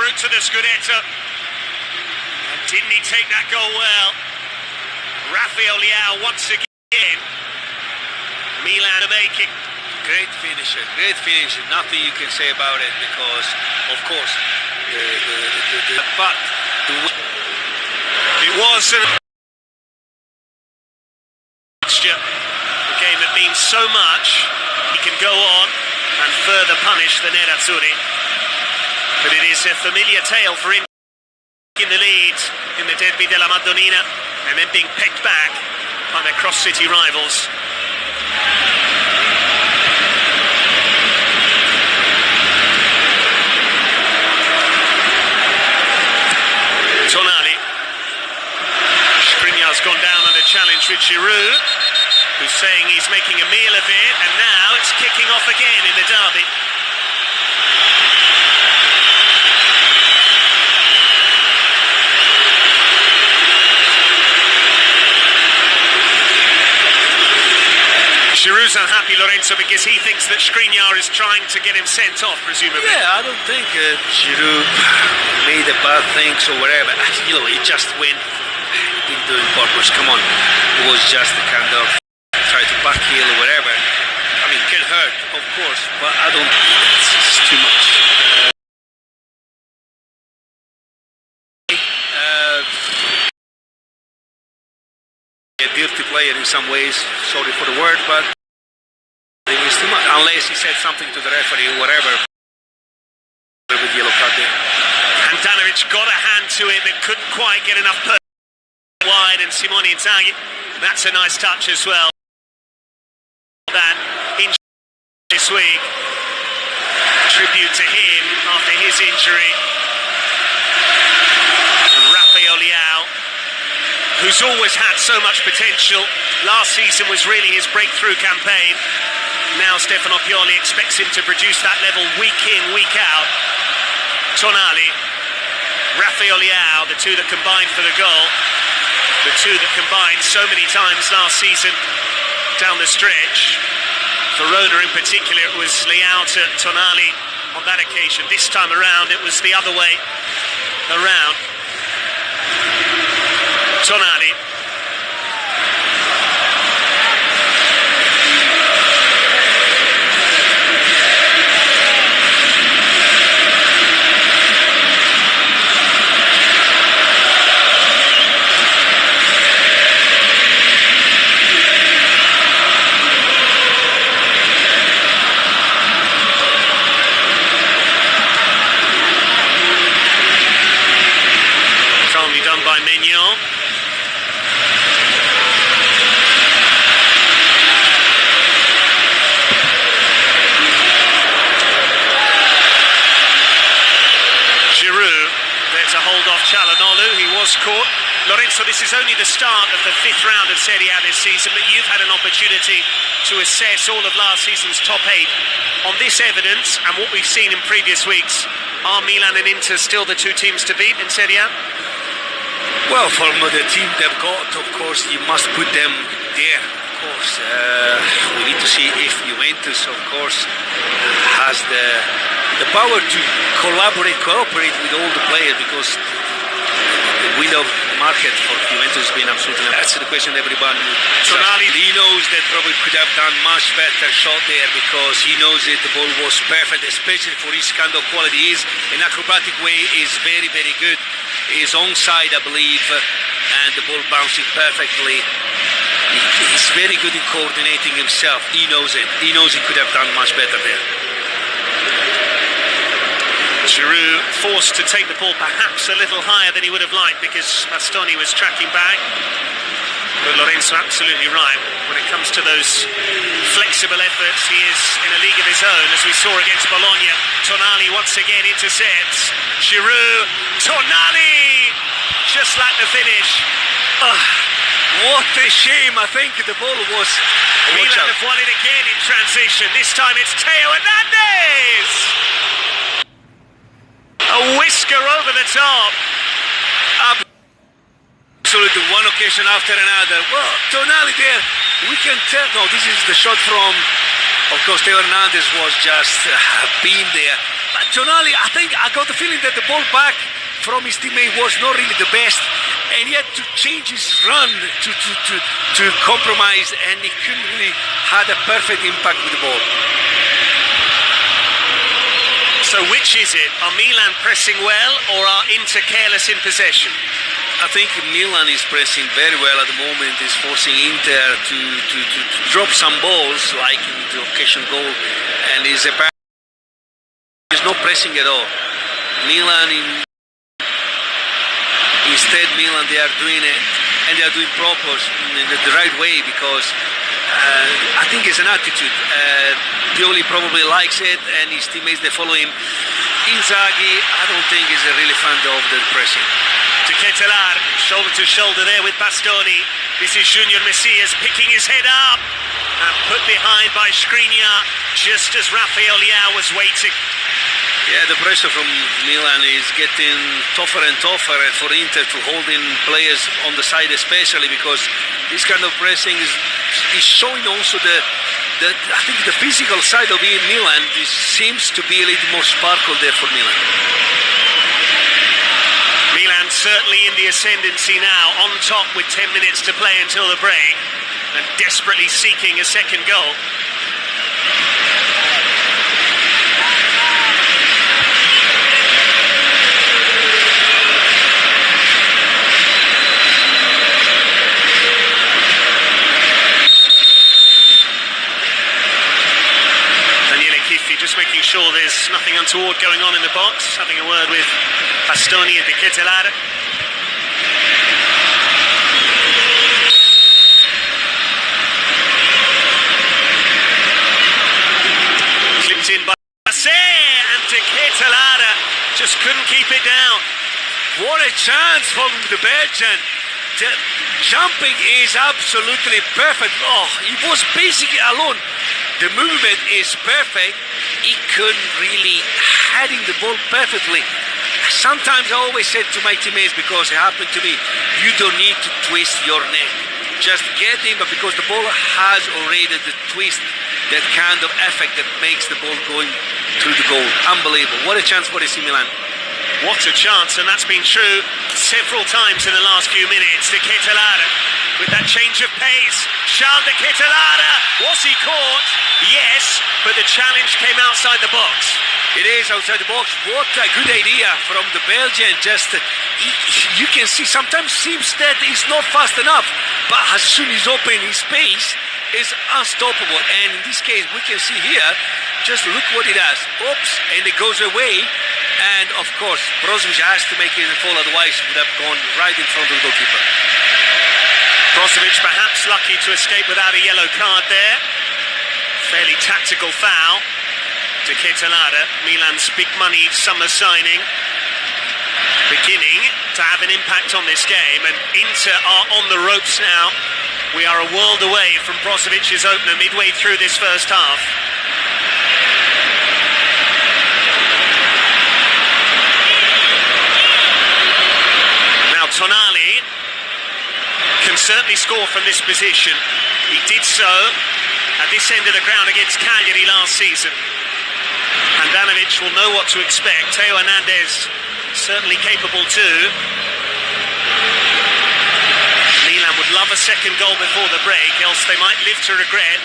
route to the Scudeto. And didn't he take that goal well? Rafael Leao once again. Milan are making. Great finisher, nothing you can say about it because, of course, but it was a game that means so much. He can go on and further punish the Nerazzurri, but it is a familiar tale for Inter in the lead in the Derby della Madonnina and then being picked back by their cross-city rivals. Tonali. Skriniar's gone down under challenge with Giroud, who's saying he's making a meal of it, and now it's kicking off again in the derby. Giroud's unhappy, Lorenzo, because he thinks that Skriniar is trying to get him sent off, presumably. Yeah, I don't think Giroud made a bad things or whatever. You know, he just went, didn't do it on purpose. Come on, it was just a kind of try to back heel or whatever. I mean, it can hurt, of course, but I don't think it's too much. A dirty player in some ways, sorry for the word, but it was too much. Unless he said something to the referee or whatever. With yellow card there. Handanovic got a hand to it, but couldn't quite get enough wide, and Simone Inzaghi, that's a nice touch as well. That in this week, tribute to him after his injury. And Rafael Leao, who's always had so much potential. Last season was really his breakthrough campaign. Now Stefano Pioli expects him to produce that level week in, week out. Tonali, Rafael Leao, the two that combined for the goal. The two that combined so many times last season down the stretch. Verona in particular, it was Leao to Tonali on that occasion. This time around, it was the other way around. Tonali. Done by Mignon. Giroud there to hold off Çalhanoğlu. He was caught. Lorenzo, this is only the start of the 5th round of Serie A this season, but you've had an opportunity to assess all of last season's top 8. On this evidence and what we've seen in previous weeks, are Milan and Inter still the two teams to beat in Serie A? Well, from the team they've got, of course, you must put them there, of course. We need to see if Juventus, of course, has the power to cooperate with all the players, because the window market for Juventus has been absolutely... That's the question everybody... Tonali. He knows that probably could have done much better shot there, because he knows that the ball was perfect, especially for his kind of quality. He is an acrobatic way, is very, very good. Is onside, I believe, and the ball bouncing perfectly. He's very good in coordinating himself. He knows it. He knows he could have done much better there. Giroud forced to take the ball perhaps a little higher than he would have liked, because Bastoni was tracking back. But Lorenzo, absolutely right. When it comes to those flexible efforts, he is in a league of his own, as we saw against Bologna. Tonali once again intercepts. Giroud, Tonali! Just like the finish. What a shame. I think the ball was... Milan have won it again in transition. This time it's Theo Hernandez! A whisker over the top. Absolutely, one occasion after another. Well, Tonali there, we can tell. No, this is the shot from, of course, Theo Hernandez was just being there. Tonali, I think I got the feeling that the ball back from his teammate was not really the best, and he had to change his run to compromise, and he couldn't really had a perfect impact with the ball. So which is it? Are Milan pressing well, or are Inter careless in possession? I think Milan is pressing very well at the moment, is forcing Inter to drop some balls, like in the occasion goal, and is not pressing at all. Instead, Milan, they are doing it, and they are doing proper in the right way, because I think it's an attitude. Pioli probably likes it, and his teammates, they follow him. Inzaghi, I don't think is a really fan of the pressing. To Ketelar, shoulder to shoulder there with Bastoni. This is Junior Messias picking his head up and put behind by Skriniar just as Rafael Leao was waiting. Yeah, the pressure from Milan is getting tougher and tougher for Inter to hold in players on the side, especially because this kind of pressing is showing also I think the physical side of Milan. This seems to be a little more sparkle there for Milan. Milan certainly in the ascendancy now, on top with 10 minutes to play until the break, and desperately seeking a second goal. Just making sure there's nothing untoward going on in the box, having a word with Bastoni and De Ketelar. Clipped in by Basse, and De Ketelar just couldn't keep it down. What a chance from the Belgian. The jumping is absolutely perfect. Oh, he was basically alone. The movement is perfect. He couldn't really heading the ball perfectly. Sometimes I always said to my teammates, because it happened to me, you don't need to twist your neck. Just get in, but because the ball has already the twist, that kind of effect that makes the ball going through the goal. Unbelievable. What a chance for AC Milan. What a chance, and that's been true several times in the last few minutes. De Ketelar with that change of pace. Charles De Ketelar, was he caught? Yes, but the challenge came outside the box. It is outside the box. What a good idea from the Belgian. Just you can see sometimes seems that he's not fast enough, but as soon as he's open, his pace is unstoppable. And in this case, we can see here, just look what he does. Oops, and it goes away. And of course, Brozovic has to make it fall, otherwise it would have gone right in front of the goalkeeper. Brozovic perhaps lucky to escape without a yellow card there. Fairly tactical foul. De Ketelar, Milan's big money summer signing, beginning to have an impact on this game, and Inter are on the ropes now. We are a world away from Brozovic's opener midway through this first half. Now Tonali can certainly score from this position. He did so at this end of the ground against Cagliari last season. Handanovic will know what to expect. Theo Hernandez certainly capable too. Milan would love a second goal before the break, else they might live to regret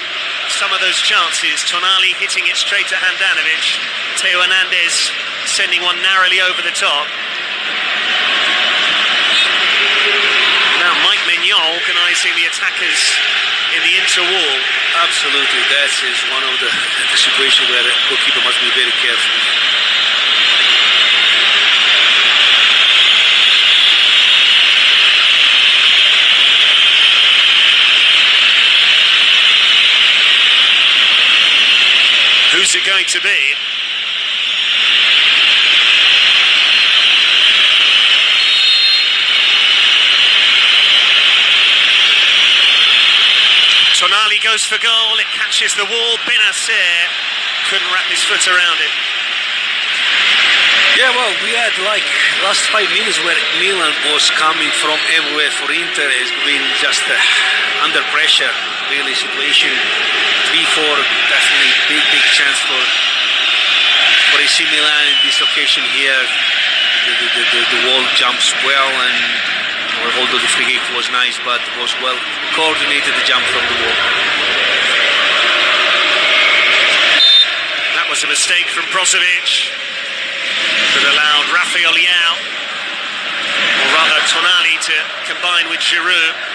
some of those chances. Tonali hitting it straight to Handanovic. Theo Hernandez sending one narrowly over the top. Now Mike Maignan organising the attackers in the Inter wall. Absolutely, that is one of the situations where the goalkeeper must be very careful. Who's it going to be? Tonali goes for goal, it catches the wall. Benacer couldn't wrap his foot around it. Yeah, well, we had like last 5 minutes where Milan was coming from everywhere for Inter. It's been just under pressure, really, situation. 3-4, definitely big chance for for AC Milan in this occasion here, the wall jumps well, and although the free kick was nice, but it was well coordinated, the jump from the wall. That was a mistake from Brozovic that allowed Rafael Leao, or rather Tonali, to combine with Giroud.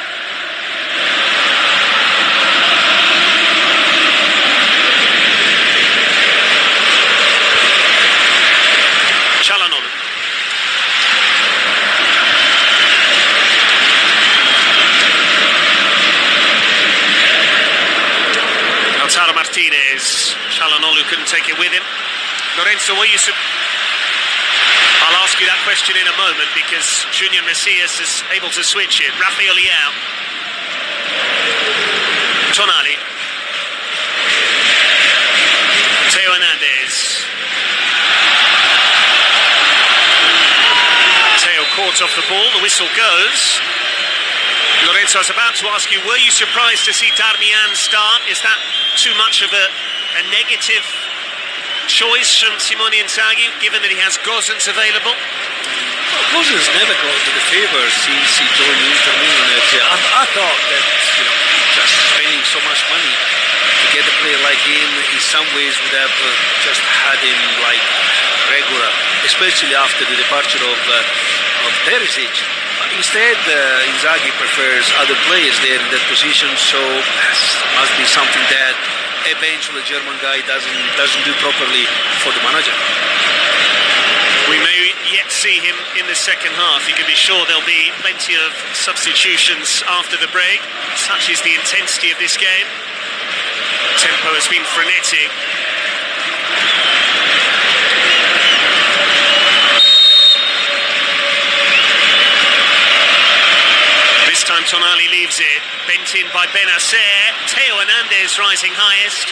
Çalhanoğlu. Lautaro Martinez. Çalhanoğlu couldn't take it with him. Lorenzo, I'll ask you that question in a moment, because Junior Messias is able to switch it. Rafael Leao. Tonali. Theo Hernandez. Theo caught off the ball, the whistle goes. Lorenzo, I was about to ask you, were you surprised to see Darmian start? Is that too much of a negative choice from Simone Inzaghi, given that he has Gosens available? Well, Gosens never got to the favour since he joined Inter Milan. I thought that, just spending so much money to get a player like him in some ways would have just had him like regular, especially after the departure of Perisic. Instead, Inzaghi prefers other players there in that position, so must be something that eventually the German guy doesn't do properly for the manager. We may yet see him in the second half. You can be sure there'll be plenty of substitutions after the break. Such is the intensity of this game. Tempo has been frenetic. This time Tonali leaves it, bent in by Benacer. Theo Hernandez rising highest.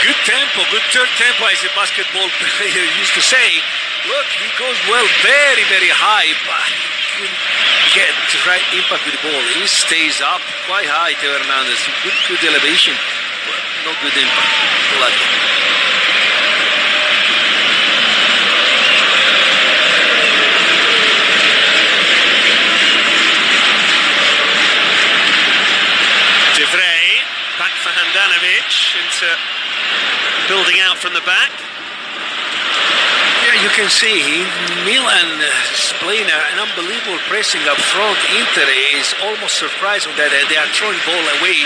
Good tempo, good third tempo, as a basketball player used to say. Look, he goes well, very, very high, but he couldn't get the right impact with the ball. He stays up quite high, Theo Hernandez. Good elevation, but no good impact. Lucky. Back for Handanovic into building out from the back. Yeah, you can see Milan is playing an unbelievable pressing up front. Inter is almost surprised that they are throwing ball away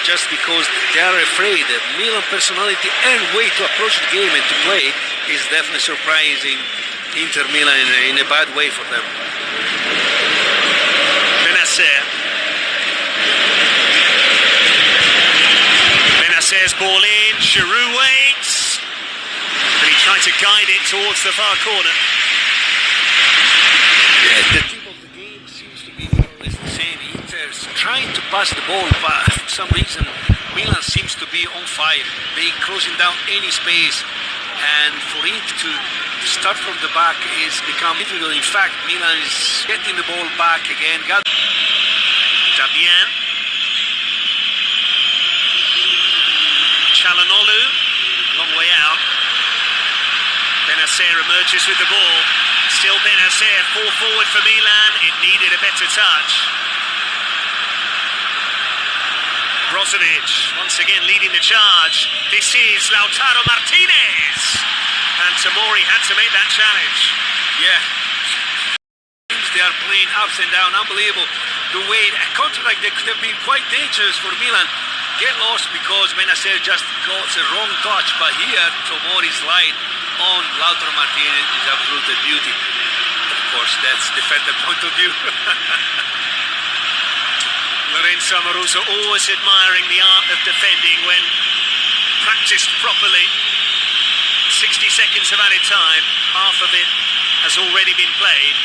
just because they are afraid. Milan personality and way to approach the game and to play is definitely surprising Inter Milan in a bad way for them. Benacer. Benacer's ball in, Giroud waits, and he tried to guide it towards the far corner. Yeah, the theme of the game seems to be more or less the same. Inter's trying to pass the ball, but for some reason Milan seems to be on fire. They closing down any space, and for it to start from the back is become difficult. In fact, Milan is getting the ball back again. Darmian. Çalhanoğlu, long way out. Benacer emerges with the ball. Still Benacer, full forward for Milan. It needed a better touch. Brozovic, once again leading the charge. This is Lautaro Martinez. And Tomori had to make that challenge. Yeah. They are playing ups and down. Unbelievable. The way, a counter like that could have been quite dangerous for Milan. Get lost because Benacer just got a wrong touch, but here Tomori's slide on Lautaro Martinez is absolute beauty. Of course, that's defender point of view. Lorenzo Amoruso always admiring the art of defending when practiced properly. 60 seconds of added time, half of it has already been played.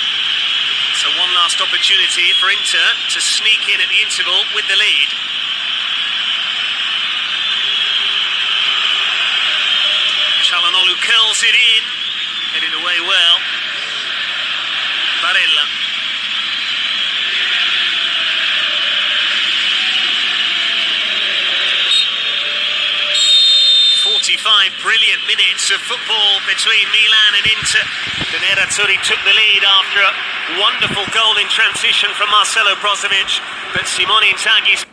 So one last opportunity for Inter to sneak in at the interval with the lead. Çalhanoğlu curls it in, headed away well. Barella. brilliant minutes of football between Milan and Inter. The Nerazzurri took the lead after a wonderful goal in transition from Marcelo Brozovic, but Simone Inzaghi's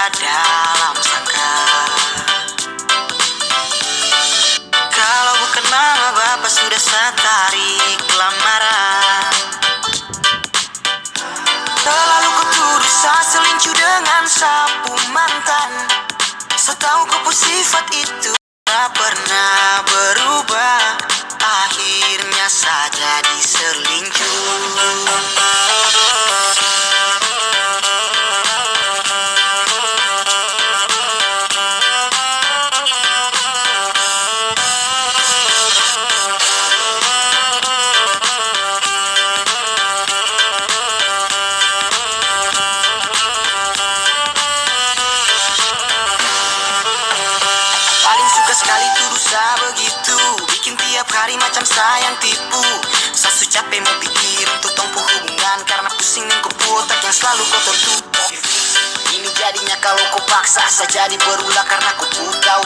dalam sangka. Kalau bukan mama bapak sudah saya tarik lamaran. Selalu kau tuduh saya selingkuh dengan sapu mantan. Saya tahu kau sifat itu tak pernah berubah. Akhirnya saya jadi selingkuh. Sekali tuduh saya begitu, bikin tiap hari macam sayang tipu. Saya su capek mau pikir untuk tempuh hubungan, karena pusing dengan otak yang selalu kau tertutup. Ini jadinya kalau kau paksa saya jadi berulah, karena kau tahu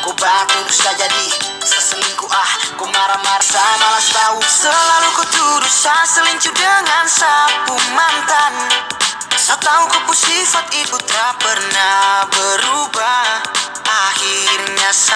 kau bantu saya jadi seselingkuh. Kau marah-marah saya malas tahu. Selalu kau tuduh saya selingkuh dengan sapu mantan. Saya tahu kau sifat itu tak pernah